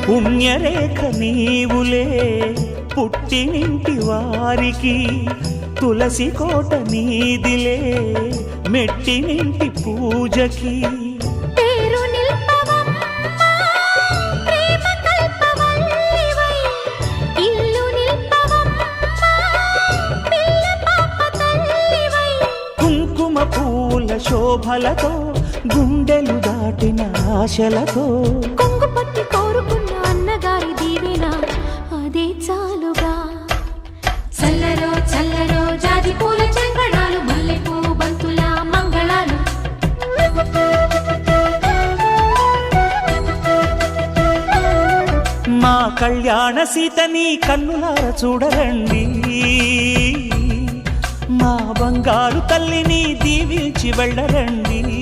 పుణ్యరేఖ నీవులే పుట్టినింటి వారికి, తులసి కోట నీదిలే మెట్టినింటి పూజకి. కుంకుమ పూల శోభలతో గుండెలు దాటిన ఆశలతో, కొంగు పట్టి కోరుకున్న అన్నగారి దీవెన అదే చాలుగా. చల్లరో చల్లరో జాజి పూల చెంగడాలు, మల్లెపూ బంతుల మంగళాలు. మా కళ్యాణ సీతని కన్నులార చూడరండి, మా బంగారు తల్లిని దీవించి వెళ్ళరండి.